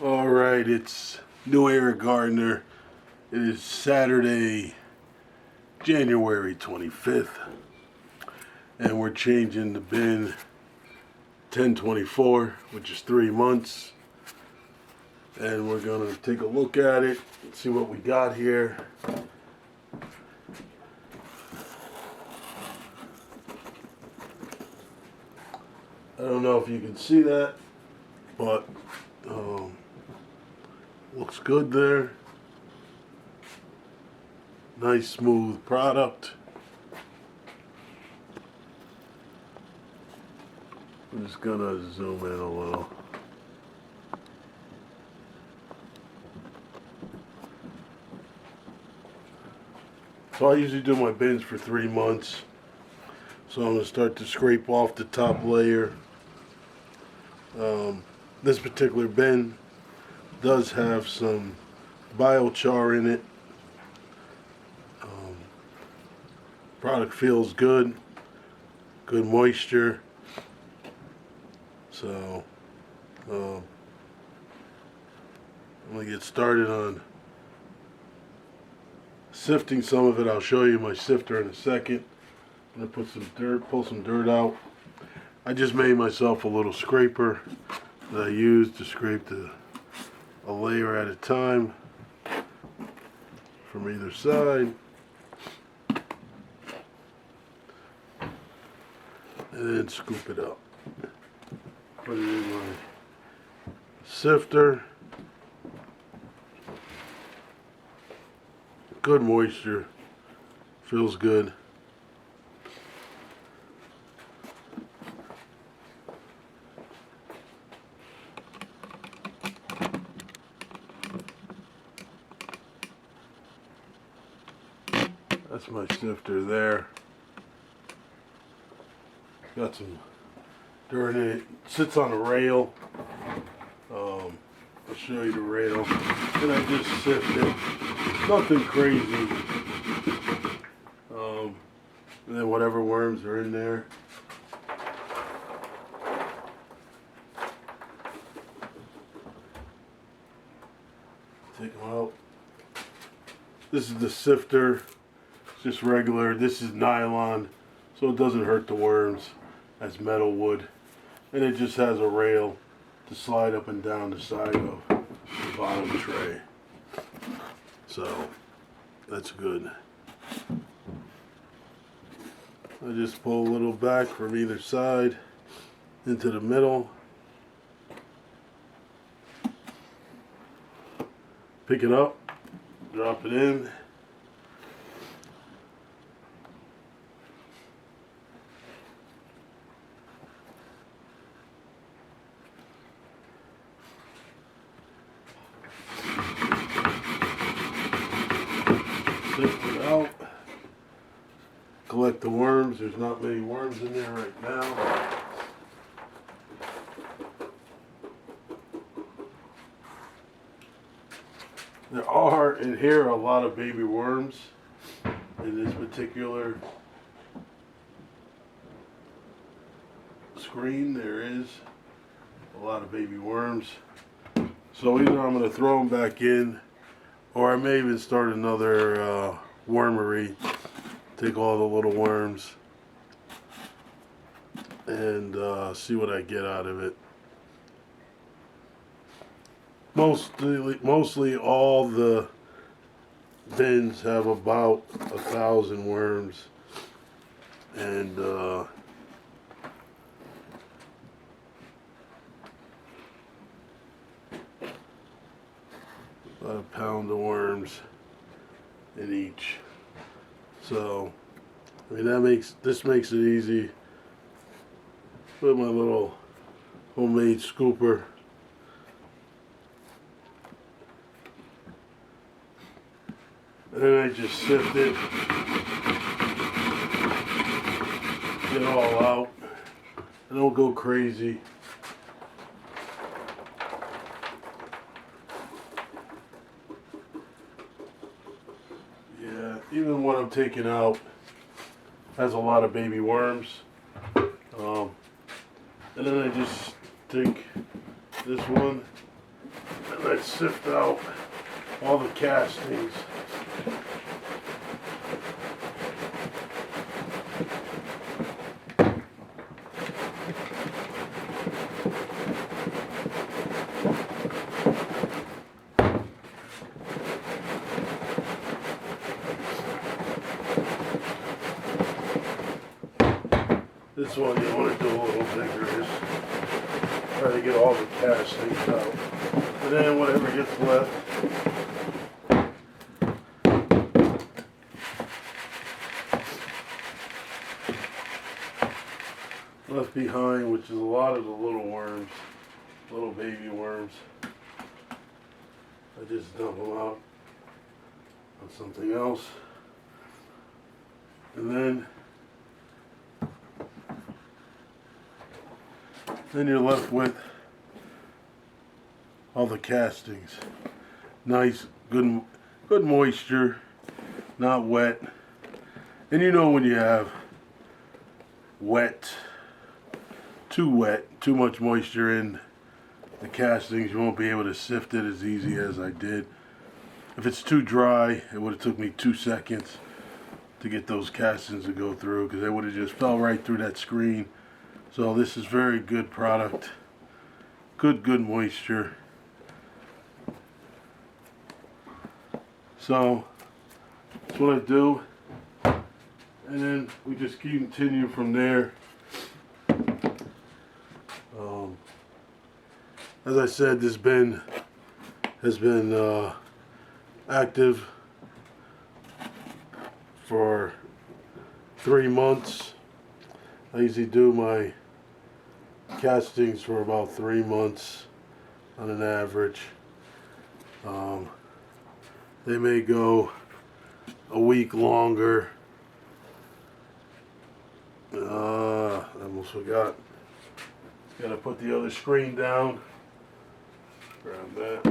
All right, it's New Era Gardener. It is Saturday, January 25th, and we're changing the bin 1024, which is 3 months. And we're gonna take a look at it, see what we got here. I don't know if you can see that, but looks good there. Nice smooth product. I'm just gonna zoom in a little. So I usually do my bins for 3 months. So I'm gonna start to scrape off the top layer. This particular bin does have some biochar in it. Product feels good moisture. So I'm gonna get started on sifting some of it. I'll show you my sifter in a second. I'm gonna put some dirt, pull some dirt out. I just made myself a little scraper that I use to scrape a layer at a time from either side. And then scoop it up. Put it in my sifter. Good moisture. Feels good. That's my sifter there. Got some dirt in it. Sits on a rail. I'll show you the rail. And I just sift it. Nothing crazy. And then whatever worms are in there. Take them out. This is the sifter. It's just regular. This is nylon, so it doesn't hurt the worms as metal would. And it just has a rail to slide up and down the side of the bottom tray. So that's good. I just pull a little back from either side into the middle. Pick it up, drop it in. Sift it out. Collect the worms. There's not many worms in there right now. There are in here a lot of baby worms in this particular screen. There is a lot of baby worms. So either I'm going to throw them back in, or I may even start another wormery. Take all the little worms and see what I get out of it. Mostly all the bins have about 1,000 worms, and about a pound of worms in each. So, I mean, this makes it easy. With my little homemade scooper. And then I just sift it. Get it all out. I don't go crazy. Yeah, even what I'm taking out has a lot of baby worms. And then I just take this one I sift out all the castings. This one you want to do a little bigger. Just try to get all the castings out. And then whatever gets left behind, which is a lot of the little worms, little baby worms, I just dump them out on something else. And then you're left with all the castings. Nice, good moisture, not wet. And you know when you have wet, too much moisture in the castings, you won't be able to sift it as easy as I did. If it's too dry, it would have took me 2 seconds to get those castings to go through, because they would have just fell right through that screen. So this is very good product. Good moisture. So that's what I do. And then we just continue from there. As I said, this bin has been active for 3 months. I usually do my castings for about 3 months on an average. They may go a week longer. I almost forgot. Gotta put the other screen down. Grab that.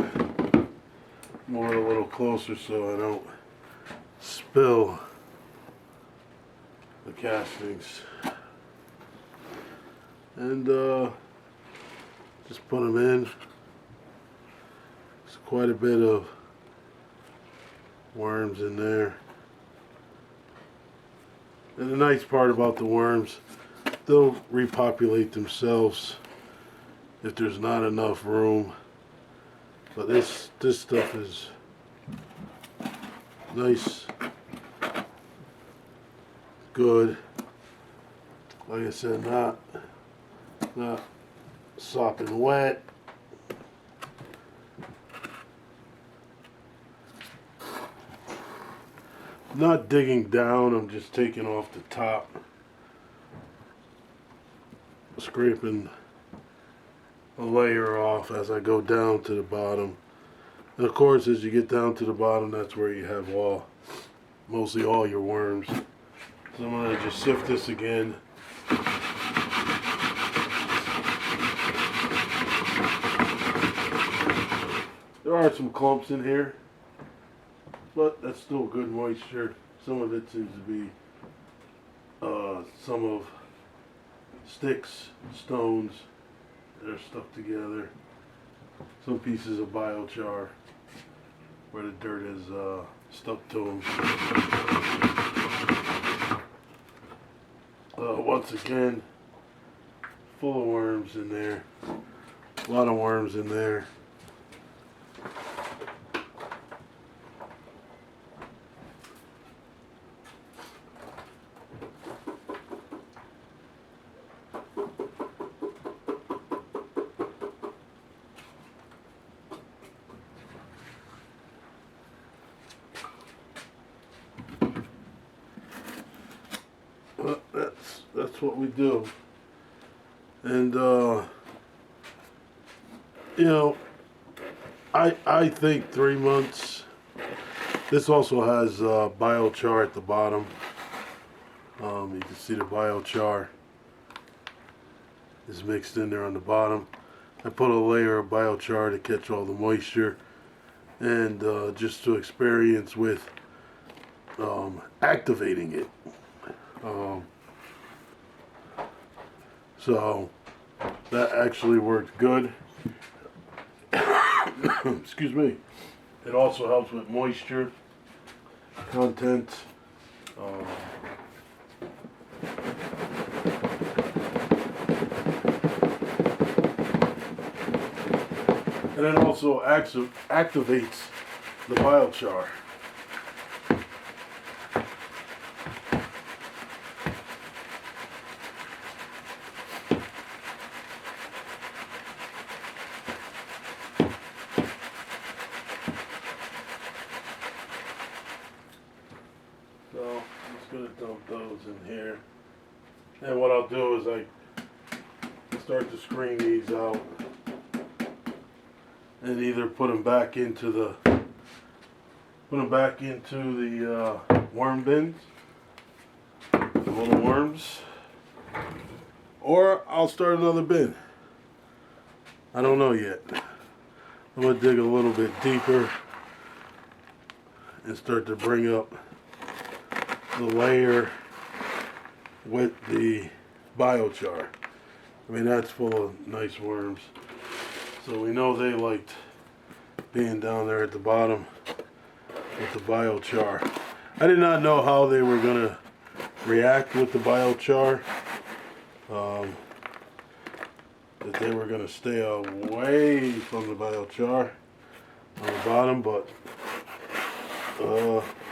Move it a little closer so I don't spill the castings. And just put them in. There's quite a bit of worms in there. And the nice part about the worms, they'll repopulate themselves if there's not enough room. But this stuff is nice, good. Like I said, not sopping wet. Not digging down, I'm just taking off the top, scraping a layer off as I go down to the bottom. And of course, as you get down to the bottom, that's where you have mostly all your worms. So I'm gonna just sift this again. There are some clumps in here, but that's still good moisture. Some of it seems to be some of sticks, stones that are stuck together. Some pieces of biochar where the dirt is stuck to them. Once again, full of worms in there. A lot of worms in there. But that's what we do. And you know, I think 3 months. This also has biochar at the bottom. You can see the biochar is mixed in there on the bottom. I put a layer of biochar to catch all the moisture, and just to experience with activating it. So that actually worked good. Excuse me. It also helps with moisture content. And it also activates the biochar. So I'm just going to dump those in here. And what I'll do is I start to screen these out and either put them back into the worm bins, the little worms, or I'll start another bin. I don't know yet. I'm gonna dig a little bit deeper and start to bring up the layer with the biochar. I mean, that's full of nice worms. So we know they liked being down there at the bottom with the biochar. I did not know how they were gonna react with the biochar. That they were gonna stay away from the biochar on the bottom, but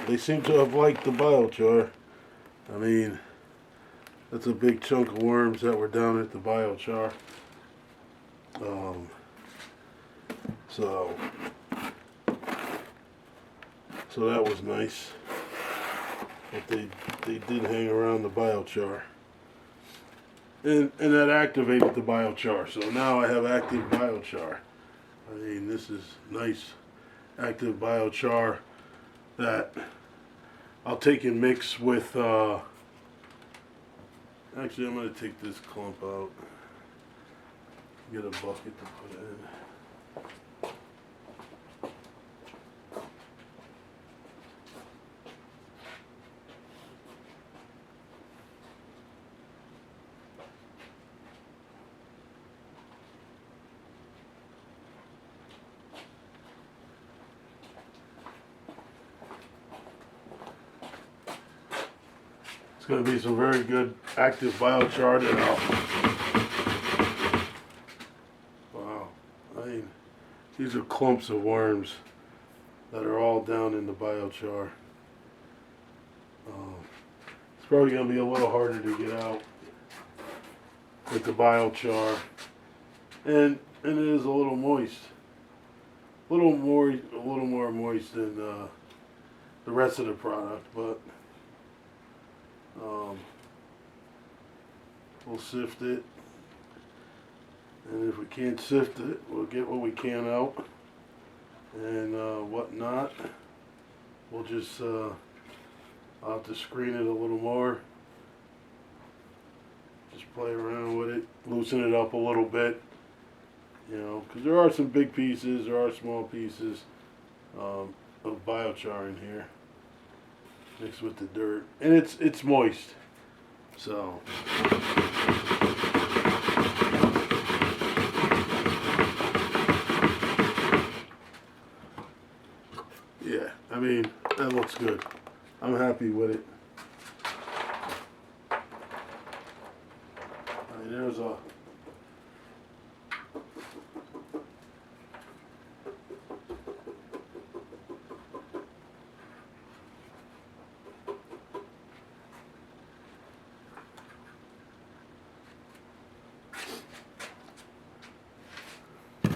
they seem to have liked the biochar. I mean, that's a big chunk of worms that were down at the biochar. So that was nice. But they did hang around the biochar. And that activated the biochar. So now I have active biochar. I mean, this is nice active biochar that I'll take and mix with, actually I'm going to take this clump out. Get a bucket to put it in. It's going to be some very good active biochar that wow. I mean, these are clumps of worms that are all down in the biochar. It's probably going to be a little harder to get out with the biochar. And it is a little moist. A little more moist than the rest of the product, but we'll sift it, and if we can't sift it, we'll get what we can out, and whatnot. We'll just I'll have to screen it a little more, just play around with it, loosen it up a little bit, you know, because there are some big pieces, there are small pieces of biochar in here mixed with the dirt, and it's moist, so yeah, I mean, that looks good. I'm happy with it. I mean, there's a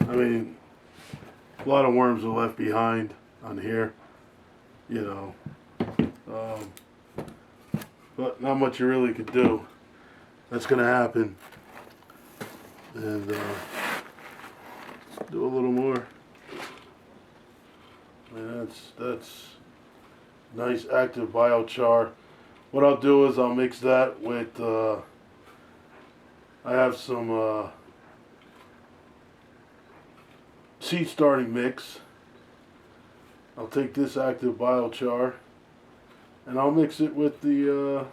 I mean, a lot of worms are left behind on here, you know, but not much you really could do. That's going to happen, and do a little more. And that's nice active biochar. What I'll do is I'll mix that with, I have some seed starting mix. I'll take this active biochar and I'll mix it with the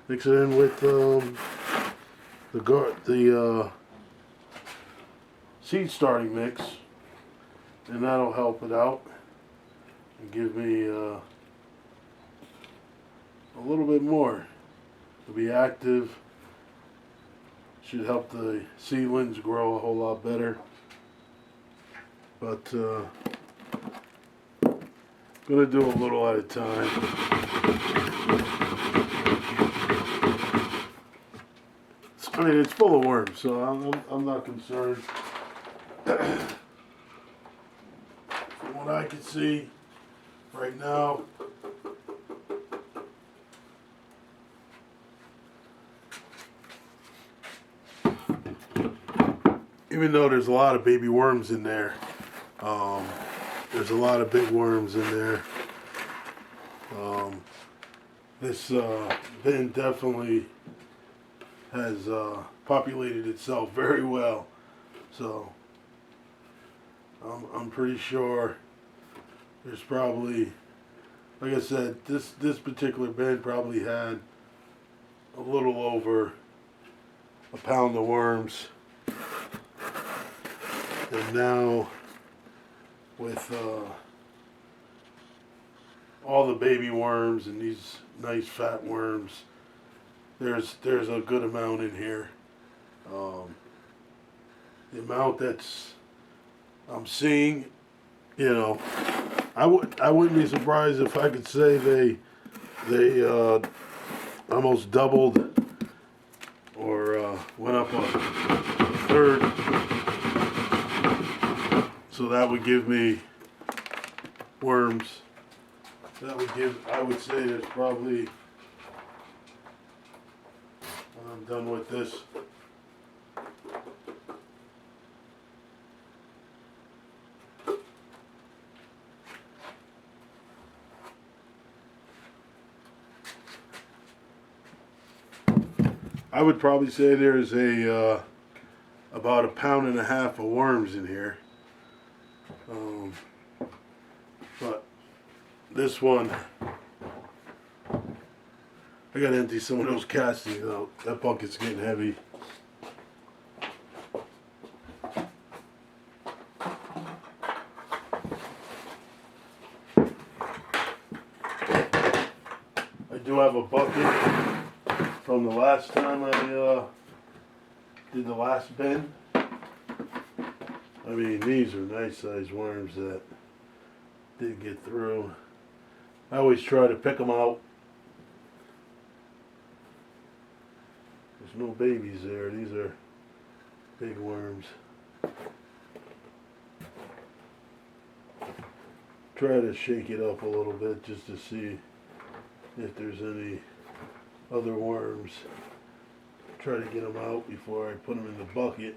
mix it in with the seed starting mix, and that'll help it out and give me a little bit more. It'll be active, should help the seedlings grow a whole lot better. But gonna do a little at a time. I mean, it's full of worms, so I'm not concerned. From what I can see right now, even though there's a lot of baby worms in there, there's a lot of big worms in there. This bin definitely has populated itself very well, so I'm pretty sure there's probably, like I said, this particular bin probably had a little over a pound of worms, and now with all the baby worms and these nice fat worms, there's a good amount in here. The amount that's I'm seeing, you know, I wouldn't be surprised if I could say they almost doubled or went up a third. So that would give me worms. That would give, I would say there's probably, when I'm done with this, I would probably say there's about 1.5 pounds of worms in here. But this one, I gotta empty some of those castings out. That bucket's getting heavy. I do have a bucket from the last time I did the last bin. I mean, these are nice sized worms that did get through. I always try to pick them out. There's no babies there. These are big worms. Try to shake it up a little bit just to see if there's any other worms. Try to get them out before I put them in the bucket.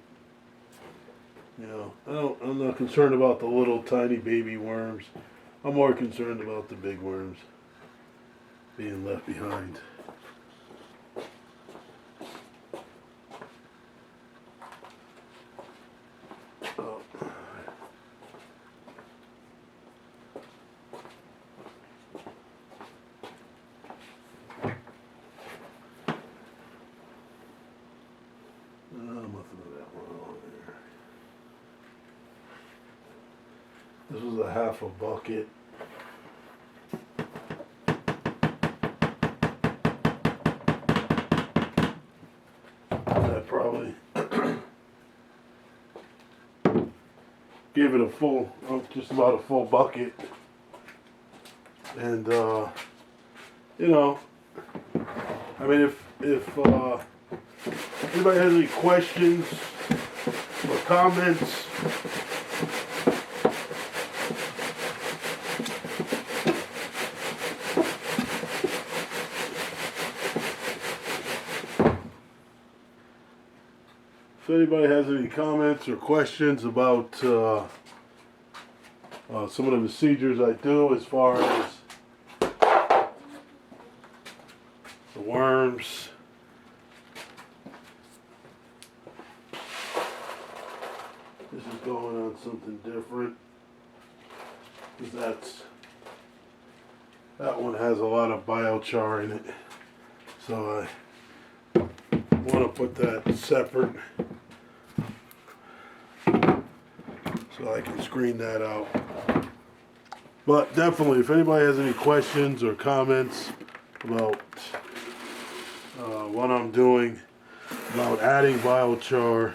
You know, I'm not concerned about the little tiny baby worms. I'm more concerned about the big worms being left behind. Oh. Nothing of that one on there. This was a 1/2 bucket. I probably gave it a full, just about a full bucket. And you know, I mean, if anybody has any questions or comments, if anybody has any comments or questions about some of the procedures I do as far as the worms, this is going on something different, because that one has a lot of biochar in it, so I want to put that separate. so I can screen that out. But definitely, if anybody has any questions or comments about what I'm doing, about adding biochar,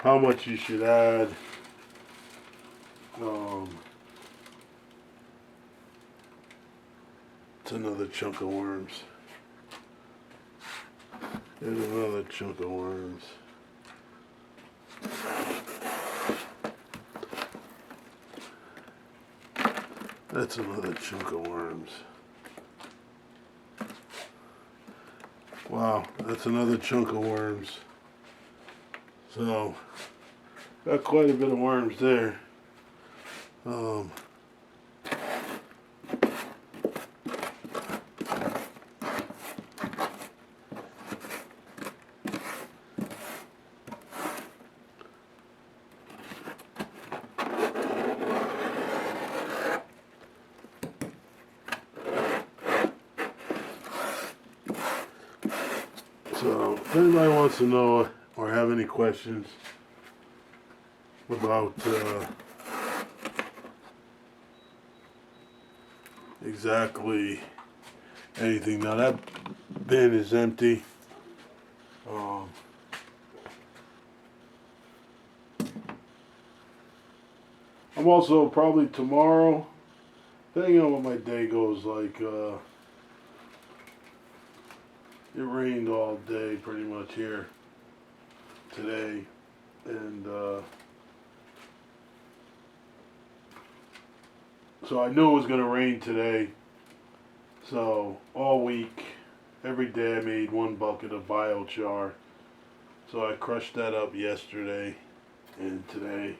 how much you should add, it's another chunk of worms. There's another chunk of worms. That's another chunk of worms. Wow, that's another chunk of worms. So, got quite a bit of worms there. So, if anybody wants to know or have any questions about exactly anything, now that bin is empty. I'm also probably tomorrow, depending on what my day goes like, it rained all day pretty much here today, and so I knew it was going to rain today. So all week, every day I made 1 bucket of biochar. So I crushed that up yesterday and today.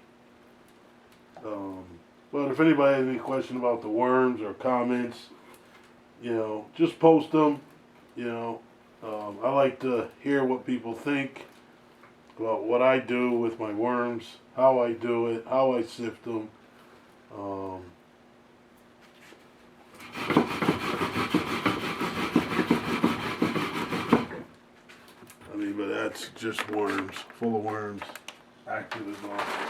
But if anybody has any question about the worms or comments, just post them. I like to hear what people think about what I do with my worms, how I do it, how I sift them. But that's just worms, full of worms, active as awful.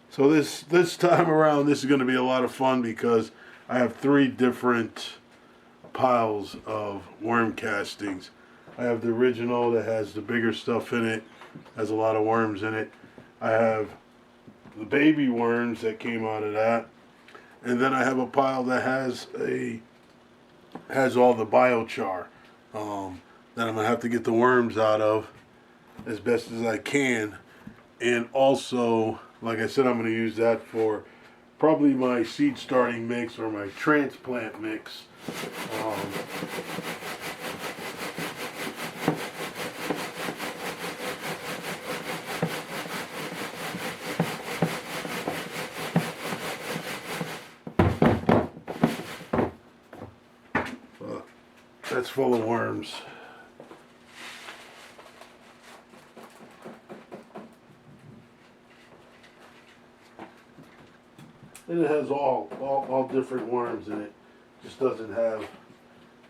So this time around, this is going to be a lot of fun because I have 3 different piles of worm castings. I have the original that has the bigger stuff in it, has a lot of worms in it. I have the baby worms that came out of that, and then I have a pile that has all the biochar that I'm gonna have to get the worms out of as best as I can. And also, like I said, I'm going to use that for probably my seed starting mix or my transplant mix. That's full of worms. And it has all different worms in it. Just doesn't have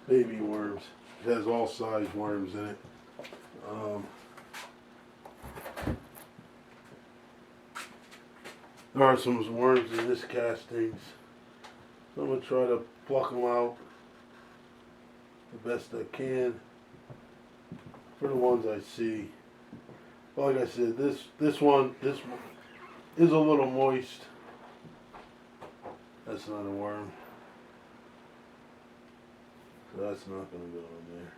baby worms. It has all size worms in it. There are some worms in this castings. So I'm going to try to pluck them out the best I can for the ones I see. Like I said, this one is a little moist. That's not a worm. So that's not going to go in there.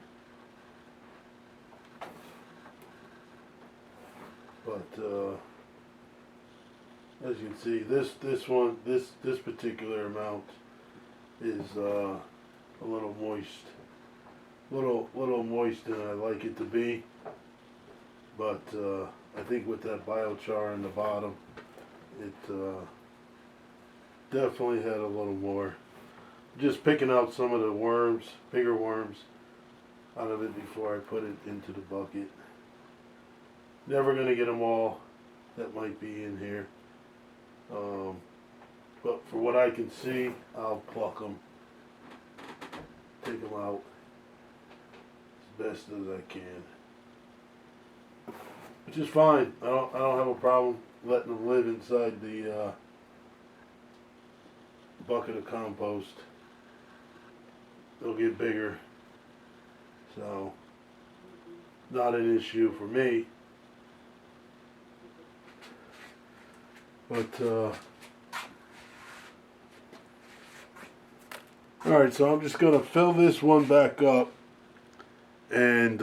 But as you can see, this particular amount is a little moist. Little moist than I like it to be. But I think with that biochar in the bottom, it definitely had a little more. Just picking out some of the worms, bigger worms. out of it before I put it into the bucket. Never gonna get them all that might be in here. But for what I can see, I'll pluck them, take them out as best as I can. Which is fine. I don't have a problem letting them live inside the bucket of compost. They'll get bigger, so not an issue for me. But alright, so I'm just gonna fill this one back up, and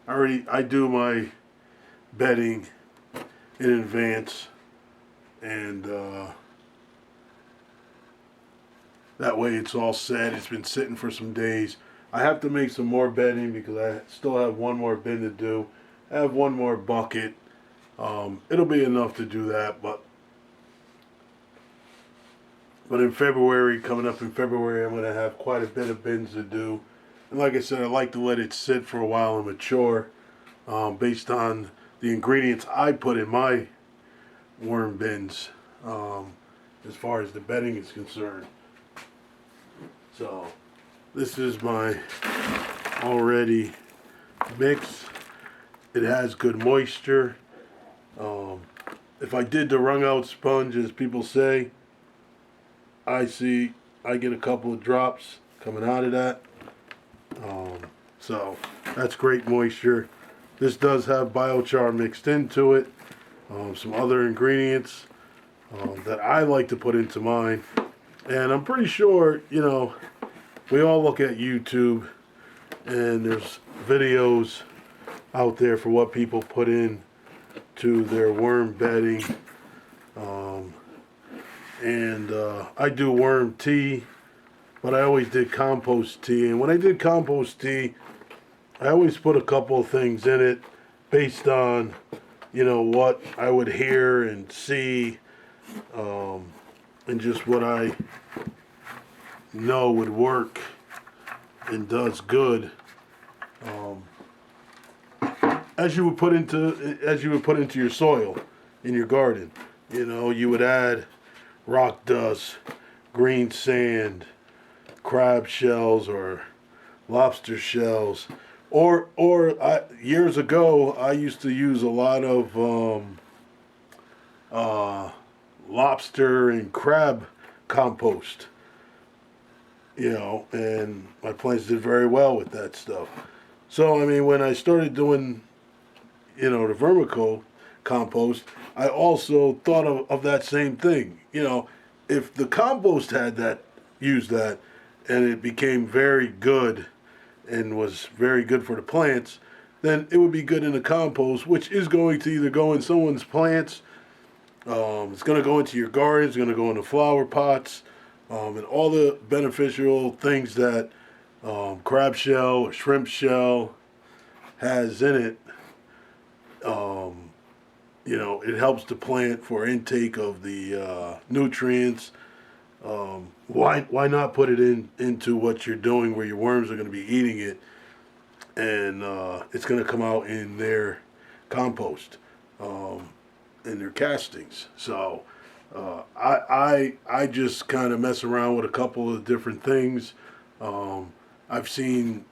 I do my bedding in advance, and that way it's all set. It's been sitting for some days. I have to make some more bedding because I still have one more bin to do. I have one more bucket. It'll be enough to do that, but in February, coming up in February, I'm going to have quite a bit of bins to do. And like I said, I like to let it sit for a while and mature, based on the ingredients I put in my worm bins, as far as the bedding is concerned. So this is my already mix. It has good moisture. If I did the wrung out sponge, as people say, I get a couple of drops coming out of that. So that's great moisture. This does have biochar mixed into it. Some other ingredients that I like to put into mine. And I'm pretty sure, we all look at YouTube and there's videos out there for what people put in to their worm bedding. I do worm tea, but I always did compost tea. And when I did compost tea, I always put a couple of things in it based on, what I would hear and see, and just what I know would work and does good. As you would put into your soil in your garden. You would add rock dust, green sand, crab shells or lobster shells, or years ago I used to use a lot of lobster and crab compost. And my plants did very well with that stuff. So when I started doing the vermicle compost, I also thought of that same thing. If the compost used that, and it became very good and was very good for the plants, then it would be good in the compost, which is going to either go in someone's plants, it's going to go into your garden, it's going to go into flower pots, and all the beneficial things that crab shell or shrimp shell has in it. It helps the plant for intake of the nutrients. Why not put it into what you're doing where your worms are going to be eating it, and it's going to come out in their compost, in their castings. So I just kind of mess around with a couple of different things. I've seen